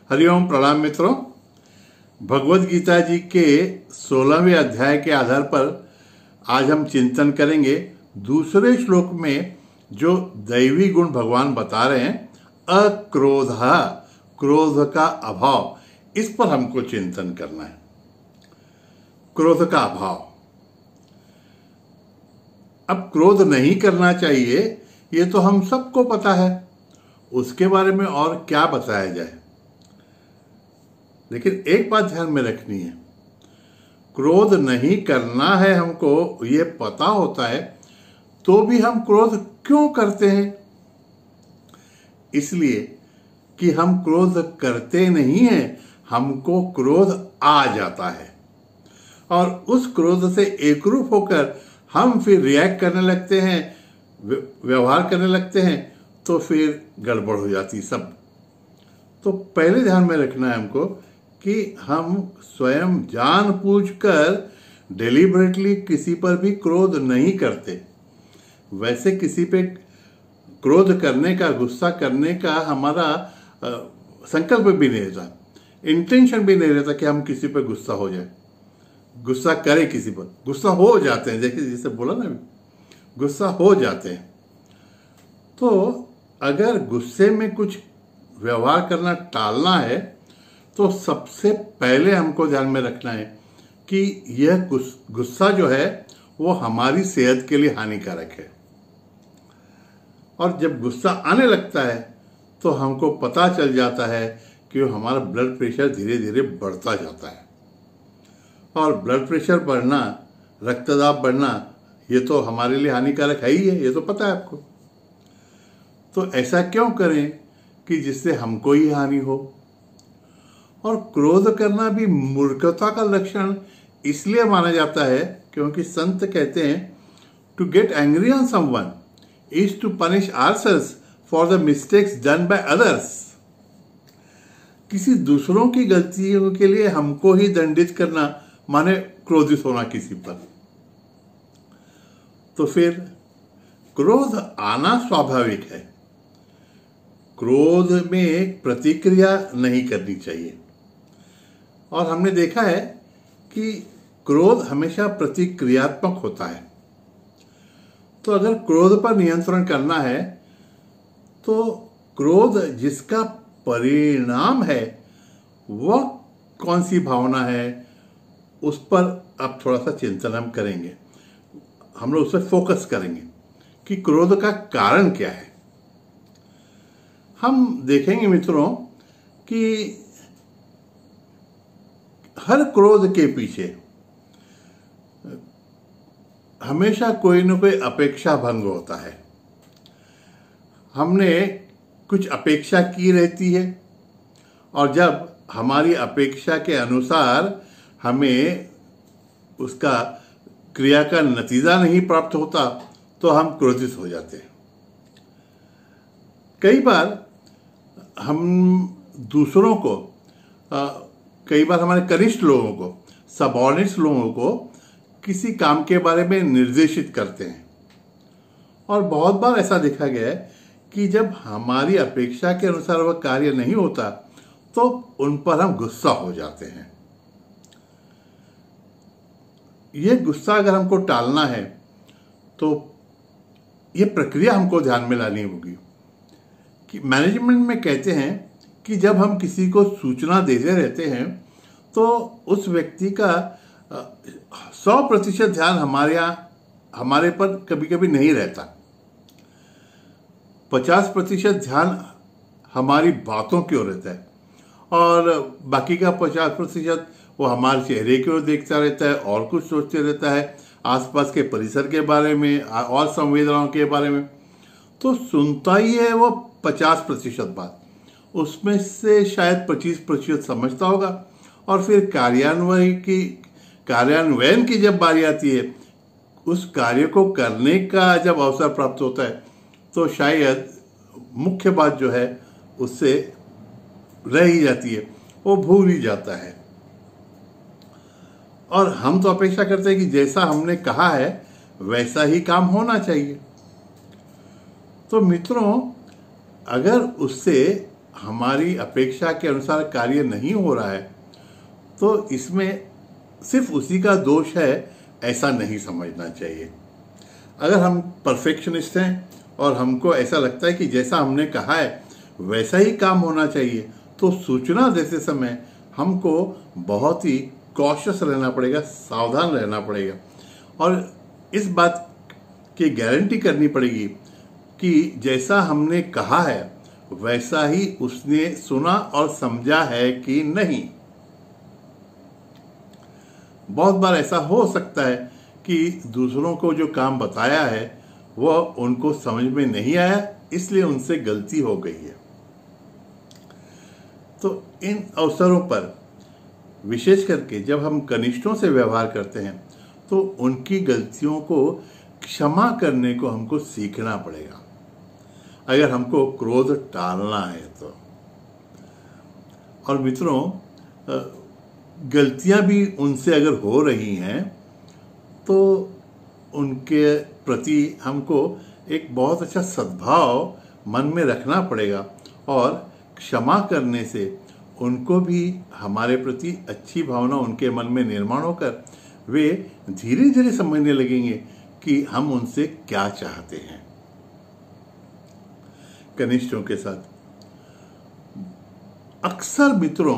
हरिओम प्रणाम मित्रों। भगवत गीता जी के 16वें अध्याय के आधार पर आज हम चिंतन करेंगे दूसरे श्लोक में जो दैवी गुण भगवान बता रहे हैं, अक्रोध, क्रोध का अभाव, इस पर हमको चिंतन करना है। क्रोध का अभाव, अब क्रोध नहीं करना चाहिए ये तो हम सबको पता है, उसके बारे में और क्या बताया जाए। लेकिन एक बात ध्यान में रखनी है, क्रोध नहीं करना है हमको ये पता होता है तो भी हम क्रोध क्यों करते हैं? इसलिए कि हम क्रोध करते नहीं हैं, हमको क्रोध आ जाता है और उस क्रोध से एकरूप होकर हम फिर रिएक्ट करने लगते हैं, व्यवहार करने लगते हैं, तो फिर गड़बड़ हो जाती सब। तो पहले ध्यान में रखना है हमको कि हम स्वयं जानबूझकर डेलिबरेटली किसी पर भी क्रोध नहीं करते। वैसे किसी पे क्रोध करने का, गुस्सा करने का हमारा संकल्प भी नहीं रहता, इंटेंशन भी नहीं रहता कि हम किसी पर गुस्सा हो जाए, गुस्सा करें किसी पर। गुस्सा हो जाते हैं, देखिए जैसे बोला ना, गुस्सा हो जाते हैं। तो अगर गुस्से में कुछ व्यवहार करना टालना है तो सबसे पहले हमको ध्यान में रखना है कि यह गुस्सा जो है वो हमारी सेहत के लिए हानिकारक है। और जब गुस्सा आने लगता है तो हमको पता चल जाता है कि हमारा ब्लड प्रेशर धीरे धीरे बढ़ता जाता है। और ब्लड प्रेशर बढ़ना, रक्तदाब बढ़ना, ये तो हमारे लिए हानिकारक है ही है, ये तो पता है आपको। तो ऐसा क्यों करें कि जिससे हमको ही हानि हो? और क्रोध करना भी मूर्खता का लक्षण इसलिए माना जाता है क्योंकि संत कहते हैं to get angry on someone is to punish ourselves for the mistakes done by others. किसी दूसरों की गलतियों के लिए हमको ही दंडित करना माने क्रोधित होना किसी पर। तो फिर क्रोध आना स्वाभाविक है, क्रोध में प्रतिक्रिया नहीं करनी चाहिए। और हमने देखा है कि क्रोध हमेशा प्रतिक्रियात्मक होता है। तो अगर क्रोध पर नियंत्रण करना है तो क्रोध जिसका परिणाम है वह कौन सी भावना है, उस पर अब थोड़ा सा चिंतन हम करेंगे। हम लोग उस पर फोकस करेंगे कि क्रोध का कारण क्या है। हम देखेंगे मित्रों कि हर क्रोध के पीछे हमेशा कोई न कोई अपेक्षा भंग होता है। हमने कुछ अपेक्षा की रहती है और जब हमारी अपेक्षा के अनुसार हमें उसका क्रिया का नतीजा नहीं प्राप्त होता तो हम क्रोधित हो जाते हैं। कई बार हम दूसरों को, कई बार हमारे कनिष्ठ लोगों को, सबऑर्डिनेट्स लोगों को किसी काम के बारे में निर्देशित करते हैं। और बहुत बार ऐसा देखा गया है कि जब हमारी अपेक्षा के अनुसार वह कार्य नहीं होता तो उन पर हम गुस्सा हो जाते हैं। यह गुस्सा अगर हमको टालना है तो यह प्रक्रिया हमको ध्यान में लानी होगी कि मैनेजमेंट में कहते हैं कि जब हम किसी को सूचना देते रहते हैं तो उस व्यक्ति का 100% ध्यान हमारे पर कभी कभी नहीं रहता। 50% ध्यान हमारी बातों की ओर रहता है और बाकी का 50% वो हमारे चेहरे की ओर देखता रहता है और कुछ सोचते रहता है, आसपास के परिसर के बारे में और संवेदनाओं के बारे में। तो सुनता ही है वो 50% बात, उसमें से शायद 25% समझता होगा और फिर कार्यान्वयन की जब बारी आती है, उस कार्य को करने का जब अवसर प्राप्त होता है तो शायद मुख्य बात जो है उससे रह ही जाती है, वो भूल ही जाता है। और हम तो अपेक्षा करते हैं कि जैसा हमने कहा है वैसा ही काम होना चाहिए। तो मित्रों, अगर उससे हमारी अपेक्षा के अनुसार कार्य नहीं हो रहा है तो इसमें सिर्फ उसी का दोष है, ऐसा नहीं समझना चाहिए। अगर हम परफेक्शनिस्ट हैं और हमको ऐसा लगता है कि जैसा हमने कहा है वैसा ही काम होना चाहिए, तो सूचना देते समय हमको बहुत ही कॉशियस रहना पड़ेगा, सावधान रहना पड़ेगा और इस बात की गारंटी करनी पड़ेगी कि जैसा हमने कहा है वैसा ही उसने सुना और समझा है कि नहीं। बहुत बार ऐसा हो सकता है कि दूसरों को जो काम बताया है वह उनको समझ में नहीं आया, इसलिए उनसे गलती हो गई है। तो इन अवसरों पर विशेष करके जब हम कनिष्ठों से व्यवहार करते हैं तो उनकी गलतियों को क्षमा करने को हमको सीखना पड़ेगा, अगर हमको क्रोध टालना है तो। और मित्रों, गलतियां भी उनसे अगर हो रही हैं तो उनके प्रति हमको एक बहुत अच्छा सद्भाव मन में रखना पड़ेगा और क्षमा करने से उनको भी हमारे प्रति अच्छी भावना उनके मन में निर्माण होकर वे धीरे धीरे समझने लगेंगे कि हम उनसे क्या चाहते हैं। कनिष्ठों के साथ अक्सर मित्रों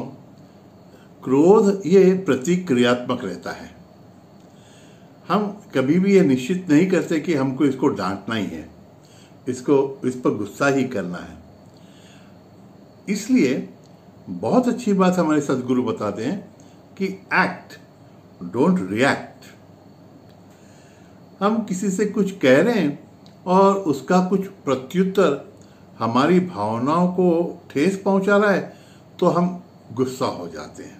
क्रोध ये प्रतिक्रियात्मक रहता है। हम कभी भी ये निश्चित नहीं करते कि हमको इसको डांटना ही है, इस पर गुस्सा ही करना है। इसलिए बहुत अच्छी बात हमारे सद्गुरु बताते हैं कि एक्ट, डोंट रिएक्ट। हम किसी से कुछ कह रहे हैं और उसका कुछ प्रत्युत्तर हमारी भावनाओं को ठेस पहुंचा रहा है तो हम गुस्सा हो जाते हैं।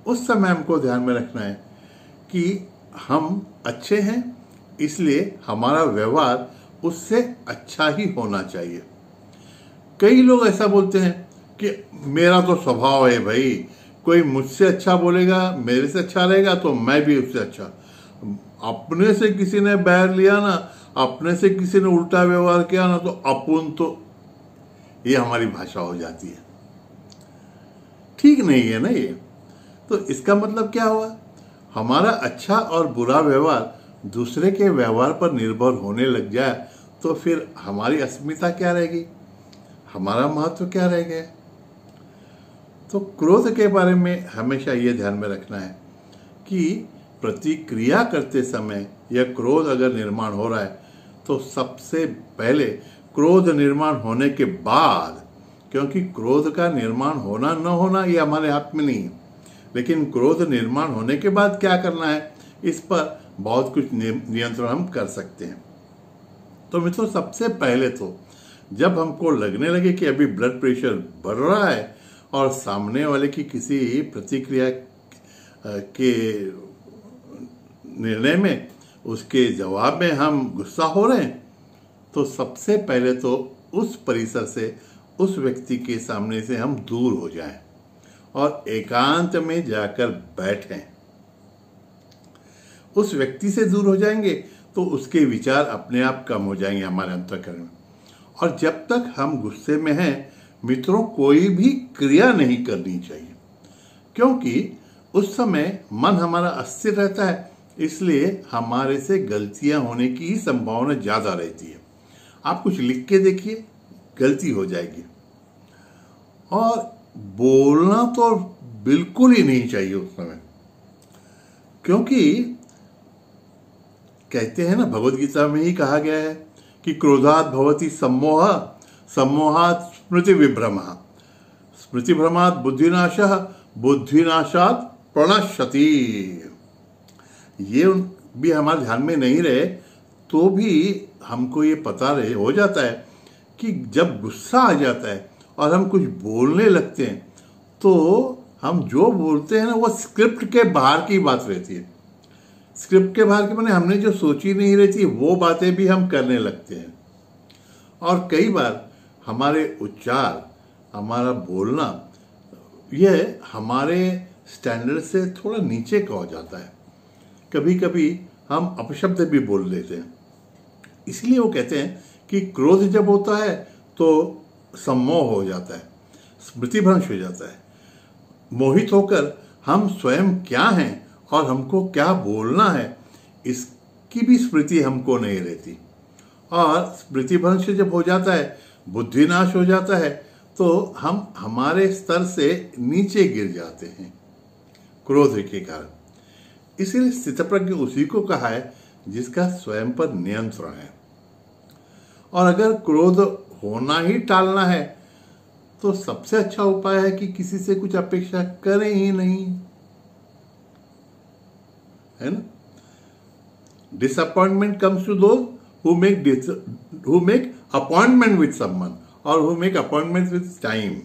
उस समय हमको ध्यान में रखना है कि हम अच्छे हैं, इसलिए हमारा व्यवहार उससे अच्छा ही होना चाहिए। कई लोग ऐसा बोलते हैं कि मेरा तो स्वभाव है भाई, कोई मुझसे अच्छा बोलेगा, मेरे से अच्छा रहेगा तो मैं भी उससे अच्छा। अपने से किसी ने बैर लिया ना, अपने से किसी ने उल्टा व्यवहार किया ना, तो अपुन, तो ये हमारी भाषा हो जाती है। ठीक नहीं है ना ये। तो इसका मतलब क्या हुआ? हमारा अच्छा और बुरा व्यवहार दूसरे के व्यवहार पर निर्भर होने लग जाए तो फिर हमारी अस्मिता क्या रहेगी, हमारा महत्व क्या रह गया? तो क्रोध के बारे में हमेशा ये ध्यान में रखना है कि प्रतिक्रिया करते समय यह क्रोध अगर निर्माण हो रहा है तो सबसे पहले क्रोध निर्माण होने के बाद, क्योंकि क्रोध का निर्माण होना न होना ये हमारे हाथ में नहीं है, लेकिन क्रोध निर्माण होने के बाद क्या करना है इस पर बहुत कुछ नियंत्रण हम कर सकते हैं। तो मित्रों, सबसे पहले तो जब हमको लगने लगे कि अभी ब्लड प्रेशर बढ़ रहा है और सामने वाले की किसी प्रतिक्रिया के निर्णय में, उसके जवाब में हम गुस्सा हो रहे हैं, तो सबसे पहले तो उस परिसर से, उस व्यक्ति के सामने से हम दूर हो जाएं और एकांत में जाकर बैठें। उस व्यक्ति से दूर हो जाएंगे तो उसके विचार अपने आप कम हो जाएंगे हमारे अंतःकरण में। और जब तक हम गुस्से में हैं मित्रों, कोई भी क्रिया नहीं करनी चाहिए, क्योंकि उस समय मन हमारा अस्थिर रहता है, इसलिए हमारे से गलतियां होने की ही संभावना ज्यादा रहती है। आप कुछ लिख के देखिए, गलती हो जाएगी। और बोलना तो बिल्कुल ही नहीं चाहिए उस समय, क्योंकि कहते हैं ना, भगवद गीता में ही कहा गया है कि क्रोधात् भवति सम्मोह, सम्मोहात् स्मृति विभ्रमः, स्मृति भ्रमात् बुद्धिनाशः, बुद्धिनाशात् प्रणश्यति। ये भी हमारे ध्यान में नहीं रहे तो भी हमको ये पता रहे हो जाता है कि जब गुस्सा आ जाता है और हम कुछ बोलने लगते हैं तो हम जो बोलते हैं ना वो स्क्रिप्ट के बाहर की बात रहती है। स्क्रिप्ट के बाहर के माने हमने जो सोची नहीं रहती वो बातें भी हम करने लगते हैं। और कई बार हमारे उच्चार, हमारा बोलना, यह हमारे स्टैंडर्ड से थोड़ा नीचे का हो जाता है। कभी कभी हम अपशब्द भी बोल लेते हैं। इसलिए वो कहते हैं कि क्रोध जब होता है तो सम्मोह हो जाता है, स्मृति भ्रंश हो जाता है। मोहित होकर हम स्वयं क्या हैं और हमको क्या बोलना है, इसकी भी स्मृति हमको नहीं रहती। और स्मृति भ्रंश जब हो जाता है, बुद्धि नाश हो जाता है, तो हम हमारे स्तर से नीचे गिर जाते हैं क्रोध के कारण। इसीलिए स्थितप्रज्ञ उसी को कहा है जिसका स्वयं पर नियंत्रण है। और अगर क्रोध होना ही टालना है तो सबसे अच्छा उपाय है कि किसी से कुछ अपेक्षा करें ही नहीं, है ना। Disappointment comes to those who make appointment with someone और who make appointments with time।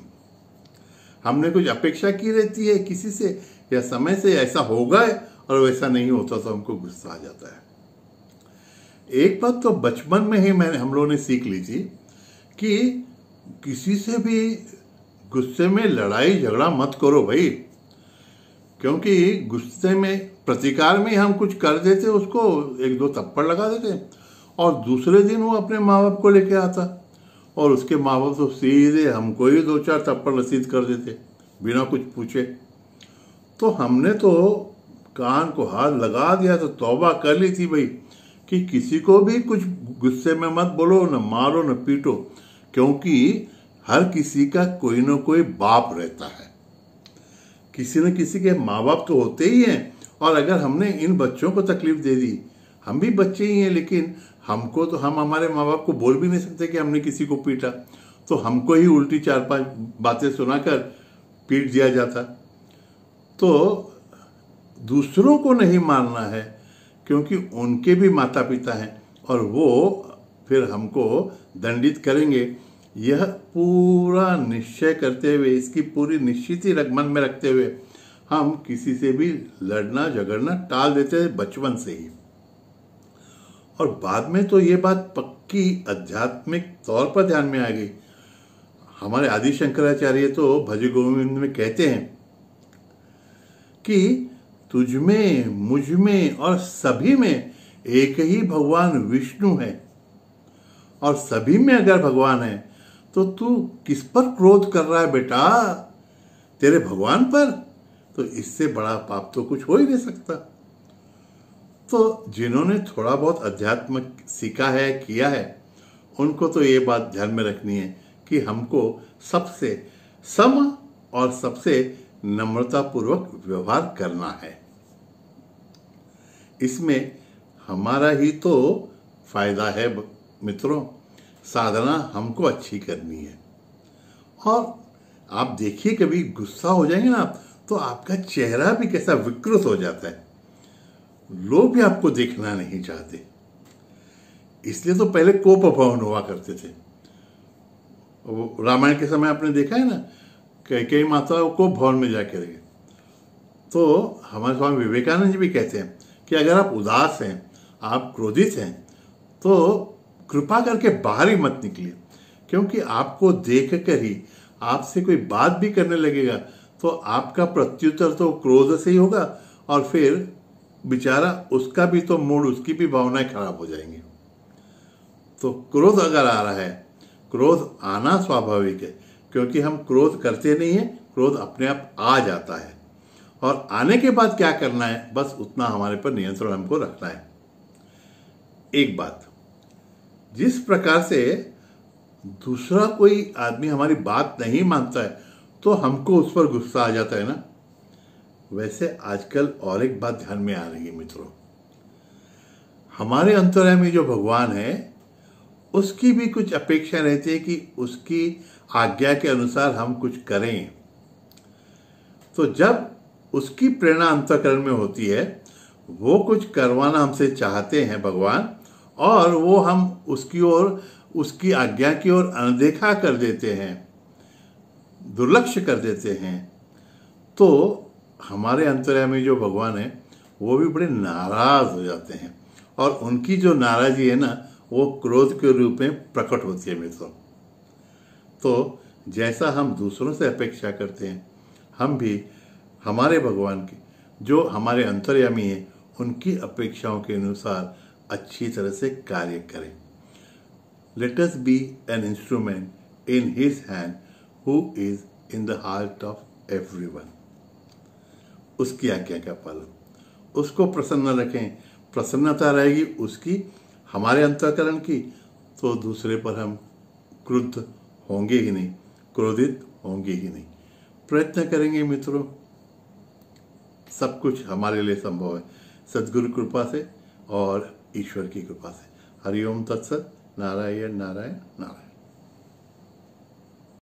हमने कुछ अपेक्षा की रहती है किसी से या समय से, ऐसा होगा और वैसा नहीं होता तो हमको गुस्सा आ जाता है। एक बात तो बचपन में ही हम लोगों ने सीख ली थी कि किसी से भी गुस्से में लड़ाई झगड़ा मत करो भाई, क्योंकि गुस्से में प्रतिकार में हम कुछ कर देते, उसको एक दो थप्पड़ लगा देते और दूसरे दिन वो अपने माँ बाप को लेके आता और उसके माँ बाप तो सीधे हमको ही दो चार थप्पड़ रसीद कर देते बिना कुछ पूछे। तो हमने तो कान को हाथ लगा दिया, तो तौबा कर ली थी भाई कि किसी को भी कुछ गुस्से में मत बोलो, न मारो न पीटो, क्योंकि हर किसी का कोई न कोई बाप रहता है, किसी न किसी के माँ बाप तो होते ही हैं। और अगर हमने इन बच्चों को तकलीफ दे दी, हम भी बच्चे ही हैं, लेकिन हमको तो हम हमारे माँ बाप को बोल भी नहीं सकते कि हमने किसी को पीटा, तो हमको ही उल्टी 4-5 बातें सुनाकर पीट दिया जाता। तो दूसरों को नहीं मारना है, क्योंकि उनके भी माता पिता हैं और वो फिर हमको दंडित करेंगे। यह पूरा निश्चय करते हुए, इसकी पूरी निश्चिती मन में रखते हुए हम किसी से भी लड़ना झगड़ना टाल देते हैं बचपन से ही। और बाद में तो ये बात पक्की आध्यात्मिक तौर पर ध्यान में आ गई। हमारे आदि शंकराचार्य तो भज गोविंद में कहते हैं कि तुझ में, मुझ में और सभी में एक ही भगवान विष्णु है, और सभी में अगर भगवान है तो तू किस पर क्रोध कर रहा है बेटा, तेरे भगवान पर? तो इससे बड़ा पाप तो कुछ हो ही नहीं सकता। तो जिन्होंने थोड़ा बहुत अध्यात्म सीखा है, किया है, उनको तो ये बात ध्यान में रखनी है कि हमको सबसे सम और सबसे नम्रतापूर्वक व्यवहार करना है। इसमें हमारा ही तो फायदा है मित्रों। साधना हमको अच्छी करनी है। और आप देखिए, कभी गुस्सा हो जाएंगे ना तो आपका चेहरा भी कैसा विकृत हो जाता है, लोग भी आपको देखना नहीं चाहते। इसलिए तो पहले कोप भवन हुआ करते थे। रामायण के समय आपने देखा है ना, कई माता कोप भवन में जाके रहे। तो हमारे स्वामी विवेकानंद जी भी कहते हैं कि अगर आप उदास हैं, आप क्रोधित हैं, तो कृपा करके बाहर ही मत निकलिए, क्योंकि आपको देख कर ही आपसे कोई बात भी करने लगेगा तो आपका प्रत्युत्तर तो क्रोध से ही होगा, और फिर बेचारा उसका भी तो मूड, उसकी भी भावनाएं खराब हो जाएंगी। तो क्रोध अगर आ रहा है, क्रोध आना स्वाभाविक है, क्योंकि हम क्रोध करते नहीं हैं, क्रोध अपने आप आ जाता है। और आने के बाद क्या करना है, बस उतना हमारे पर नियंत्रण हमको रखना है। एक बात, जिस प्रकार से दूसरा कोई आदमी हमारी बात नहीं मानता है तो हमको उस पर गुस्सा आ जाता है ना, वैसे आजकल और एक बात ध्यान में आ रही है मित्रों। हमारे अंतर्यामी जो भगवान है, उसकी भी कुछ अपेक्षा रहती है कि उसकी आज्ञा के अनुसार हम कुछ करें। तो जब उसकी प्रेरणा अंतःकरण में होती है, वो कुछ करवाना हमसे चाहते हैं भगवान, और वो हम उसकी ओर, उसकी आज्ञा की ओर अनदेखा कर देते हैं, दुर्लक्ष्य कर देते हैं, तो हमारे अंतर्यामी जो भगवान है वो भी बड़े नाराज हो जाते हैं। और उनकी जो नाराजी है ना, वो क्रोध के रूप में प्रकट होती है मित्रों। तो जैसा हम दूसरों से अपेक्षा करते हैं, हम भी हमारे भगवान की, जो हमारे अंतर्यामी हैं, उनकी अपेक्षाओं के अनुसार अच्छी तरह से कार्य करें। Let us B an instrument in his hand who is in the heart of everyone. उसकी आज्ञा का पालन, उसको प्रसन्न रखें। प्रसन्नता रहेगी उसकी, हमारे अंतःकरण की, तो दूसरे पर हम क्रुद्ध होंगे ही नहीं, क्रोधित होंगे ही नहीं। प्रयत्न करेंगे मित्रों, सब कुछ हमारे लिए संभव है सद्गुरु कृपा से और ईश्वर की कृपा से। हरिओम तत्सत। नारायण नारायण नारायण।